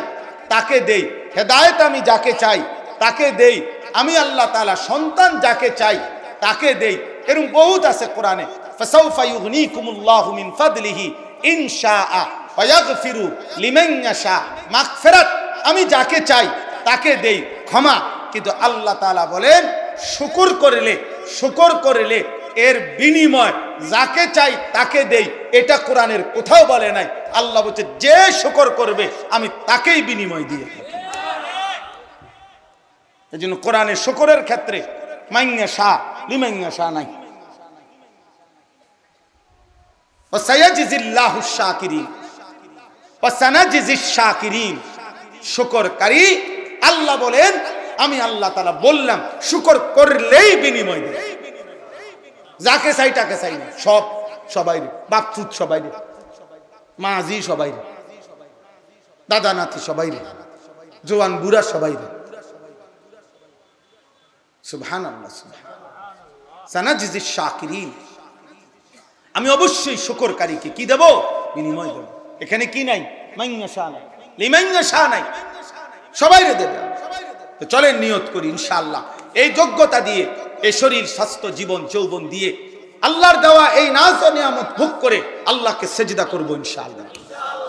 তাকে দেই, হেদায়েত আমি যাকে চাই তাকে দেই। আমি আল্লাহ তাআলা সন্তান যাকে চাই তাকে দেই। এরকম বহুত আছে কোরআনে। ফাসাউফা ইউগনিকুমুল্লাহু মিন ফাদলিহি ইন শাআ ওয়া ইয়াগফিরু লিমান ইয়াশা, মাগফিরাত আমি যাকে চাই তাকে দেই, ক্ষমা। কিন্তু আল্লাহ তাআলা বলেন শুকর করলে, শুকর করলে এর বিনিময় যাকে চাই তাকে দেই। এটা কোরআনের কোথাও বলে নাই। আল্লাহ বলছে যে শুকর করবে আমি তাকেই বিনিময় দিয়ে থাকি। এই জন্য কোরআনের শুকরের ক্ষেত্রে মাইয়া শাহ লিমাইয়া শাহ নাই। ওয়াসায়াজিল্লাহু শাকিরিন ওয়াসানাজিজ শাকিরিন, শুকরকারী আল্লাহ বলেন আমি আল্লাহ তাআলা বললাম শুকর করলেই বিনিময় দেব। যাকে চাই তাকে চাই না, সব সবাই রে, বাপচুত সবাই রে, মাঝি সবাই রে, দাদা নাতি সবাই রে, জোয়ান বুড়া সবাই রে। সুবহানাল্লাহ, সানাজিজ শাকিরিন, আমি অবশ্যই শুকরকারীকে কি দেব? বিনিময় দেব। এখানে কি নাই? মাইয়া শাহ নাই, লিমাইয়া শাহ নাই, সবাই রে দেবে। তো চলেন নিয়ত করি ইনশাআল্লাহ এই যোগ্যতা দিয়ে, এই শরীর স্বাস্থ্য জীবন যৌবন দিয়ে আল্লাহর দেওয়া এই নাজ ও নিয়ামত ভোগ করে আল্লাহকে সেজদা করব ইনশাআল্লাহ।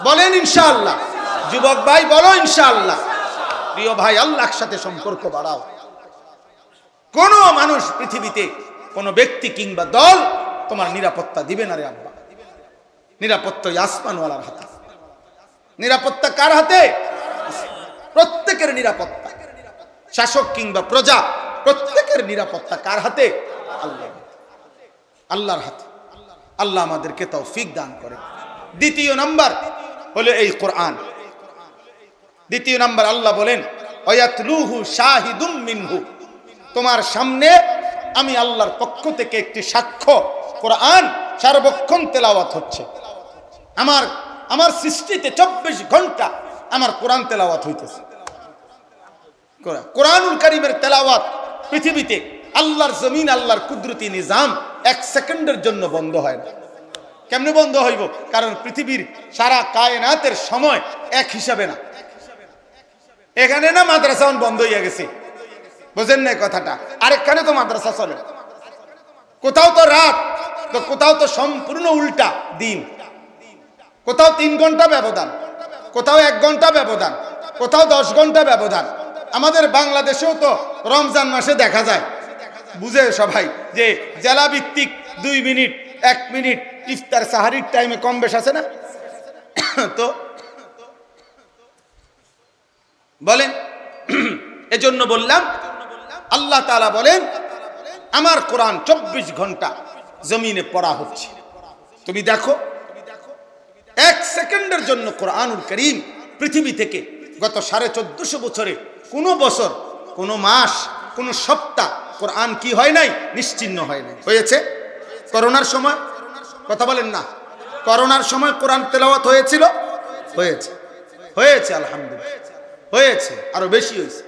বলেন ইনশাআল্লাহ। যুবক ভাই বলো ইনশাআল্লাহ। প্রিয় ভাই, আল্লাহর সাথে সম্পর্ক বাড়াও। কোন মানুষ পৃথিবীতে, কোন ব্যক্তি কিংবা দল তোমার নিরাপত্তা দিবে না রে আব্বা। নিরাপত্তা আসমানওয়ালার হাতে। নিরাপত্তা কার হাতে? প্রত্যেকের নিরাপত্তা, শাসক কিংবা প্রজা প্রত্যেকের নিরাপত্তা কার হাতে? আল্লাহ, আল্লাহর হাতে। আল্লাহ আমাদেরকে তৌফিক দান করে। দ্বিতীয় নাম্বার হলো এই কোরআন। দ্বিতীয় নাম্বার আল্লাহ বলেন ওয়ায়াতলুহু শাহিদুম মিনহু, তোমার সামনে আমি আল্লাহর পক্ষ থেকে একটি সাক্ষ্য, কোরআন সার্বক্ষণ তেলাওয়াত হচ্ছে। আমার সৃষ্টিতে 24 ঘন্টা আমার কোরআন তেলাওয়াত হইতেছে। কোরআনুল কারীমের তেলাওয়াত পৃথিবীতে আল্লাহর জমিন, আল্লাহর কুদরতি নিজাম 1 সেকেন্ডের জন্য বন্ধ হয় না। কেমনে বন্ধ হইব? কারণ পৃথিবীর সারা কায়নাতের সময় এক হিসাবে না। এখানে না মাদ্রাসা বন্ধ হইয়া গেছে, বুঝেন না কথাটা? আরেকখানে তো মাদ্রাসা চলে। কোথাও তো রাত, তো কোথাও তো সম্পূর্ণ উল্টা দিন। কোথাও 3 ঘন্টা ব্যবধান, কোথাও 1 ঘন্টা ব্যবধান, কোথাও 10 ঘন্টা ব্যবধান। আমাদের বাংলাদেশেও তো রমজান মাসে দেখা যায়, বুঝে সবাই, যে জেলা ভিত্তিক 2 মিনিট 1 মিনিট ইফতার সাহারির টাইমে কম বেশ আছে না? তো বলেন, এজন্য বললাম আল্লাহ তাআলা বলেন আমার কোরআন 24 ঘন্টা জমিনে পড়া হচ্ছে। তুমি দেখো 1 সেকেন্ডের জন্য কোরআনুল কারীম পৃথিবী থেকে গত 1450 বছরে কোনো বছর, কোনো মাস, কোনো সপ্তাহ কোরআন কি হয় নাই? নিশ্চিহ্ন হয় নাই। হয়েছে করোনার সময়, কথা বলেন না, করোনার সময় কোরআন তেলাওয়াত হয়েছিল? হয়েছে, হয়েছে, আলহামদুলিল্লাহ হয়েছে, আরো বেশি হয়েছে,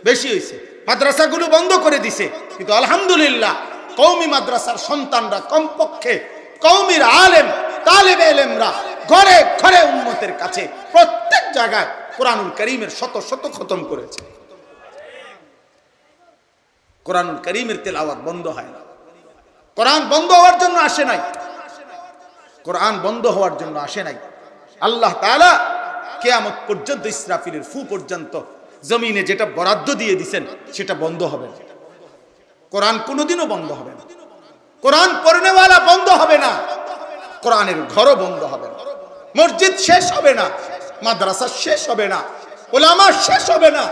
বেশি হয়েছে। মাদ্রাসাগুলো বন্ধ করে দিছে, কিন্তু আলহামদুলিল্লাহ কওমি মাদ্রাসার সন্তানরা, কমপক্ষে কওমির আলেম তালেবে ইলমরা ঘরে ঘরে উম্মতের কাছে প্রত্যেক জায়গায় কোরআনুল কারীমের শত শত খতম করেছে। কোরআনুল কারীমের তেলাওয়াত বন্ধ হয় না। কোরআন বন্ধ হওয়ার জন্য আসে নাই, কোরআন বন্ধ হওয়ার জন্য আসে নাই। আল্লাহ তাআলা কিয়ামত পর্যন্ত, ইসরাফিলের ফু পর্যন্ত জমিনে যেটা বরাদ্দ দিয়ে দিবেন সেটা বন্ধ হবে না। কোরআন কোনোদিনও বন্ধ হবে না। কোরআন পড়নেওয়ালা বন্ধ হবে না, কোরআনের ঘরও বন্ধ হবে না। মসজিদ শেষ হবে না, মাদ্রাসা শেষ হবে না, উলামা শেষ হবে না,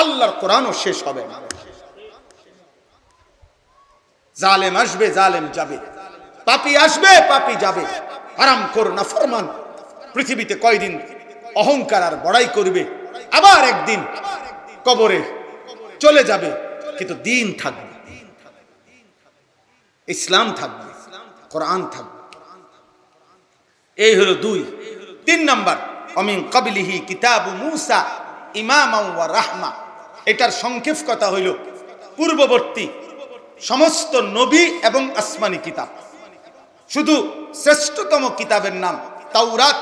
আল্লাহর কোরআনও শেষ হবে না। জালেম আসবে, জালেম যাবে, পাপী আসবে, পাপী যাবে। হারামখোর নাফরমান পৃথিবীতে কয়দিন অহংকার আর বড়াই করবে, আবার একদিন কবরে চলে যাবে, কিন্তু দিন থাকবে, ইসলাম থাকবে, কোরআন থাকবে। এই হলো 2। 3 নাম্বার, অমিন ক্বাবলিহি কিতাবু মূসা ইমামান ওয়া রাহমা। এটার সংক্ষেপ কথা হইল পূর্ববর্তী সমস্ত নবী এবং আসমানি কিতাব, শুধু শ্রেষ্ঠতম কিতাবের নাম তাওরাত